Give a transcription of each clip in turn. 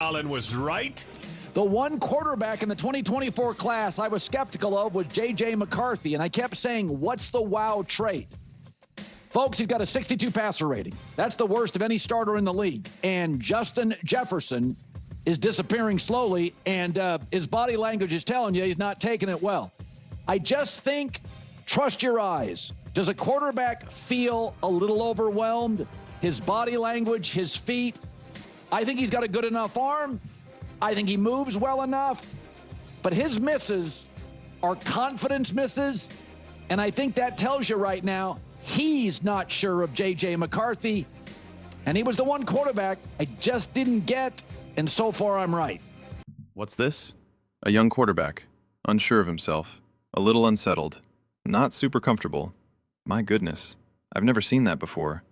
Colin was right. The one quarterback in the 2024 class I was skeptical of was J.J. McCarthy, and I kept saying, what's the wow trait? Folks, he's got a 62 passer rating. That's the worst of any starter in the league. And Justin Jefferson is disappearing slowly, and his body language is telling you he's not taking it well. I just think, trust your eyes. Does a quarterback feel a little overwhelmed? His body language, his feet. I think he's got a good enough arm. I think he moves well enough. But his misses are confidence misses. And I think that tells you right now he's not sure of J.J. McCarthy. And he was the one quarterback I just didn't get. And so far, I'm right. What's this? A young quarterback. Unsure of himself. A little unsettled. Not super comfortable. My goodness. I've never seen that before.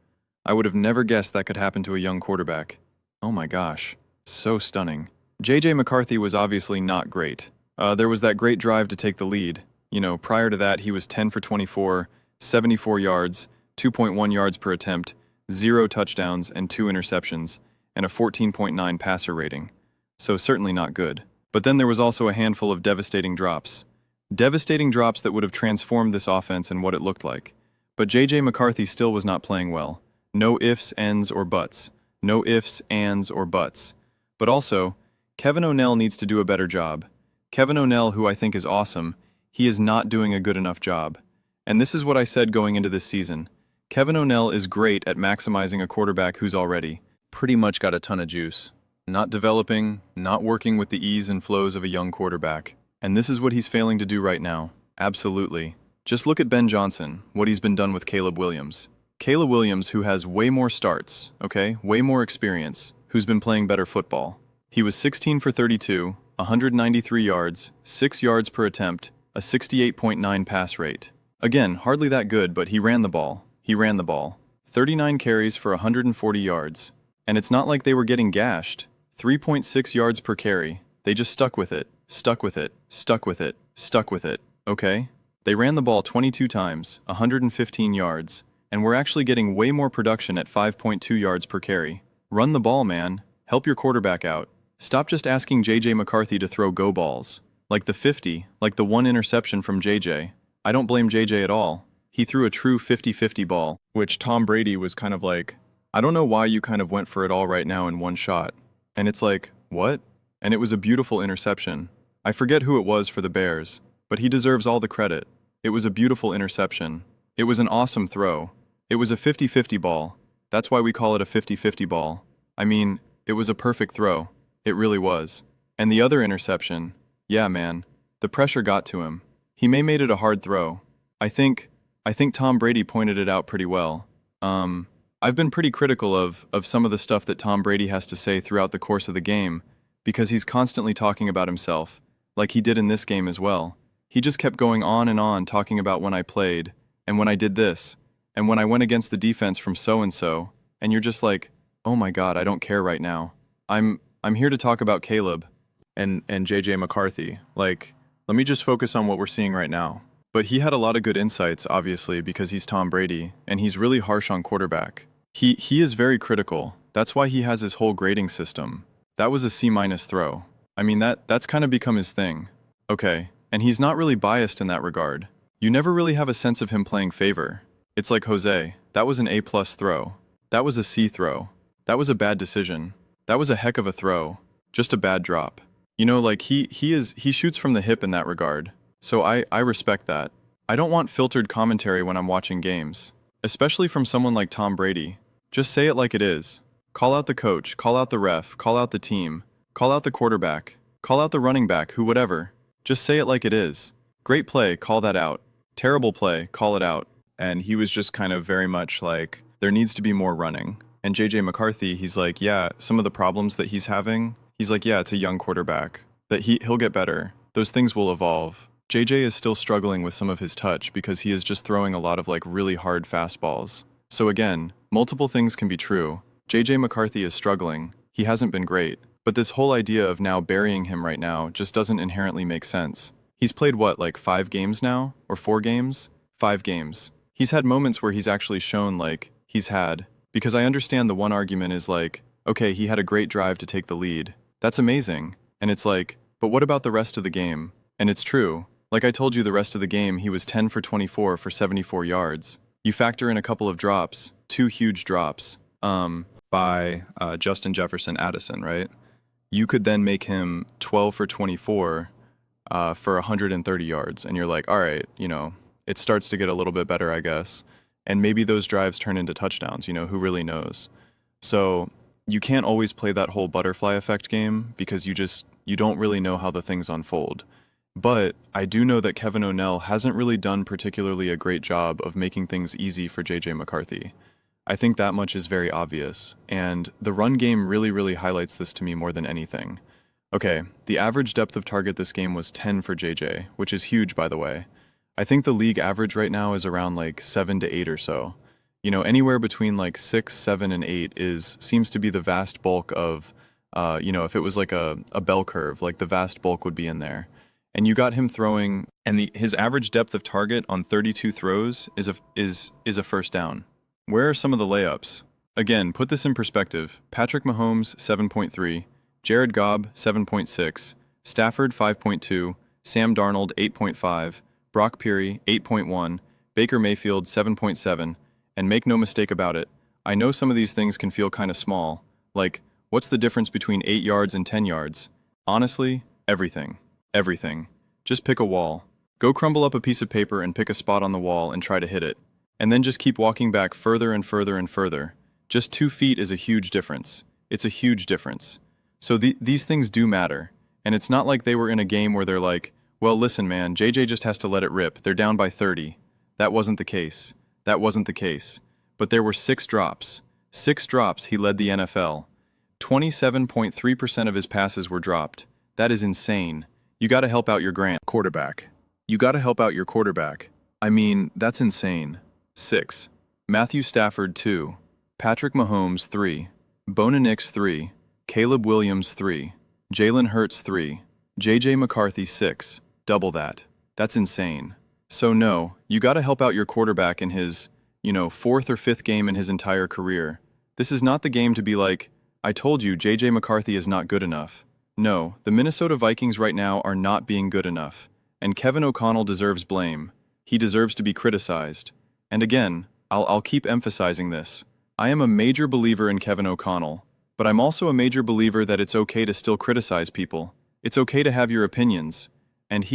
I would have never guessed that could happen to a young quarterback. Oh my gosh. So stunning. J.J. McCarthy was obviously not great. There was that great drive to take the lead. You know, prior to that, he was 10 for 24, 74 yards, 2.1 yards per attempt, 0 touchdowns and 2 interceptions, and a 14.9 passer rating. So certainly not good. But then there was also a handful of devastating drops. Devastating drops that would have transformed this offense and what it looked like. But J.J. McCarthy still was not playing well. No ifs, ands, or buts. No ifs, ands, or buts. But also, Kevin O'Neill needs to do a better job. Kevin O'Neill, who I think is awesome, he is not doing a good enough job. And this is what I said going into this season. Kevin O'Neill is great at maximizing a quarterback who's already pretty much got a ton of juice. Not developing, not working with the ease and flows of a young quarterback. And this is what he's failing to do right now. Absolutely. Just look at Ben Johnson, what he's been done with Caleb Williams. Caleb Williams, who has way more starts, okay, way more experience, who's been playing better football. He was 16 for 32, 193 yards, 6 yards per attempt, a 68.9 pass rate. Again, hardly that good, but he ran the ball. He ran the ball. 39 carries for 140 yards. And it's not like they were getting gashed. 3.6 yards per carry. They just stuck with it, stuck with it, stuck with it, stuck with it, okay? They ran the ball 22 times, 115 yards, and we're actually getting way more production at 5.2 yards per carry. Run the ball, man. Help your quarterback out. Stop just asking J.J. McCarthy to throw go balls. Like the 50, like the one interception from J.J. I don't blame J.J. at all. He threw a true 50-50 ball, which Tom Brady was kind of like, I don't know why you kind of went for it all right now in one shot. And it's like, what? And it was a beautiful interception. I forget who it was for the Bears, but he deserves all the credit. It was a beautiful interception. It was an awesome throw. It was a 50-50 ball. That's why we call it a 50-50 ball. I mean, it was a perfect throw. It really was. And the other interception, yeah, man, the pressure got to him. He made it a hard throw. I think Tom Brady pointed it out pretty well. I've been pretty critical of some of the stuff that Tom Brady has to say throughout the course of the game, because he's constantly talking about himself, like he did in this game as well. He just kept going on and on talking about when I played, and when I did this, and when I went against the defense from so-and-so, and you're just like, oh my god, I don't care right now. I'm here to talk about Caleb and J.J. McCarthy. Like, let me just focus on what we're seeing right now. But he had a lot of good insights, obviously, because he's Tom Brady, and he's really harsh on quarterback. He is very critical. That's why he has his whole grading system. That was a C- throw. I mean, that's kind of become his thing. Okay, and he's not really biased in that regard. You never really have a sense of him playing favor. It's like, Jose, that was an A+ throw. That was a C throw. That was a bad decision. That was a heck of a throw. Just a bad drop. You know, like, he shoots from the hip in that regard. So I respect that. I don't want filtered commentary when I'm watching games. Especially from someone like Tom Brady. Just say it like it is. Call out the coach, call out the ref, call out the team, call out the quarterback, call out the running back, who whatever. Just say it like it is. Great play, call that out. Terrible play, call it out. And he was just kind of very much like, there needs to be more running. And J.J. McCarthy, he's like, yeah, some of the problems that he's having, he's like, yeah, it's a young quarterback. That he'll get better. Those things will evolve. J.J. is still struggling with some of his touch because he is just throwing a lot of like really hard fastballs. So again, multiple things can be true. J.J. McCarthy is struggling. He hasn't been great. But this whole idea of now burying him right now just doesn't inherently make sense. He's played what, like 5 games now? Or 4 games? 5 games. He's had moments where he's actually shown like he's had. Because I understand the one argument is like, okay, he had a great drive to take the lead. That's amazing. And it's like, but what about the rest of the game? And it's true. Like I told you, the rest of the game, he was 10 for 24 for 74 yards. You factor in a couple of drops, 2 huge drops, by Justin Jefferson Addison, right? You could then make him 12 for 24 for 130 yards. And you're like, all right, it starts to get a little bit better, I guess. And maybe those drives turn into touchdowns, who really knows? So you can't always play that whole butterfly effect game because you don't really know how the things unfold. But I do know that Kevin O'Neill hasn't really done particularly a great job of making things easy for J.J. McCarthy. I think that much is very obvious, and the run game really, really highlights this to me more than anything. Okay, the average depth of target this game was 10 for JJ, which is huge, by the way. I think the league average right now is around like 7 to 8 or so. Anywhere between like 6, 7, and 8 seems to be the vast bulk of, if it was like a bell curve, like the vast bulk would be in there. And you got him throwing, and his average depth of target on 32 throws is a first down. Where are some of the layups? Again, put this in perspective. Patrick Mahomes, 7.3, Jared Goff, 7.6, Stafford, 5.2, Sam Darnold, 8.5, Brock Purdy, 8.1, Baker Mayfield, 7.7, and make no mistake about it, I know some of these things can feel kind of small, like, what's the difference between 8 yards and 10 yards? Honestly, everything. Everything. Just pick a wall. Go crumble up a piece of paper and pick a spot on the wall and try to hit it. And then just keep walking back further and further and further. Just 2 feet is a huge difference. It's a huge difference. So these things do matter. And it's not like they were in a game where they're like, well, listen, man, JJ just has to let it rip. They're down by 30. That wasn't the case. That wasn't the case. But there were 6 drops. 6 drops, he led the NFL. 27.3% of his passes were dropped. That is insane. You gotta help out your quarterback. You gotta help out your quarterback. I mean, that's insane. 6. Matthew Stafford 2. Patrick Mahomes 3. Bo Nix 3. Caleb Williams 3. Jalen Hurts 3. J.J. McCarthy 6. Double that. That's insane. So no, you gotta help out your quarterback in his, 4th or 5th game in his entire career. This is not the game to be like, I told you J.J. McCarthy is not good enough. No, the Minnesota Vikings right now are not being good enough. And Kevin O'Connell deserves blame. He deserves to be criticized. And again, I'll keep emphasizing this. I am a major believer in Kevin O'Connell, but I'm also a major believer that it's okay to still criticize people. It's okay to have your opinions. And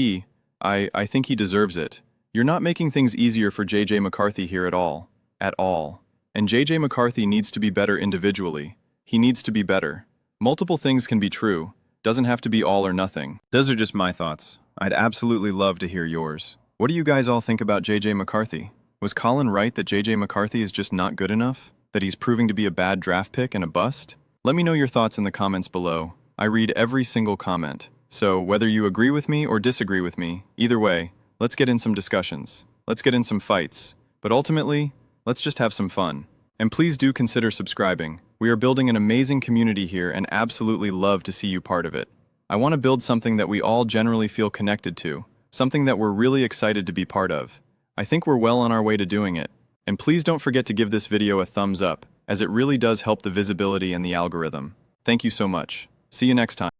I think he deserves it. You're not making things easier for J.J. McCarthy here at all. At all. And J.J. McCarthy needs to be better individually. He needs to be better. Multiple things can be true. Doesn't have to be all or nothing. Those are just my thoughts. I'd absolutely love to hear yours. What do you guys all think about J.J. McCarthy? Was Colin right that J.J. McCarthy is just not good enough? That he's proving to be a bad draft pick and a bust? Let me know your thoughts in the comments below. I read every single comment. So whether you agree with me or disagree with me, either way, let's get in some discussions. Let's get in some fights. But ultimately, let's just have some fun. And please do consider subscribing. We are building an amazing community here and absolutely love to see you part of it. I want to build something that we all generally feel connected to, something that we're really excited to be part of. I think we're well on our way to doing it. And please don't forget to give this video a thumbs up, as it really does help the visibility and the algorithm. Thank you so much. See you next time.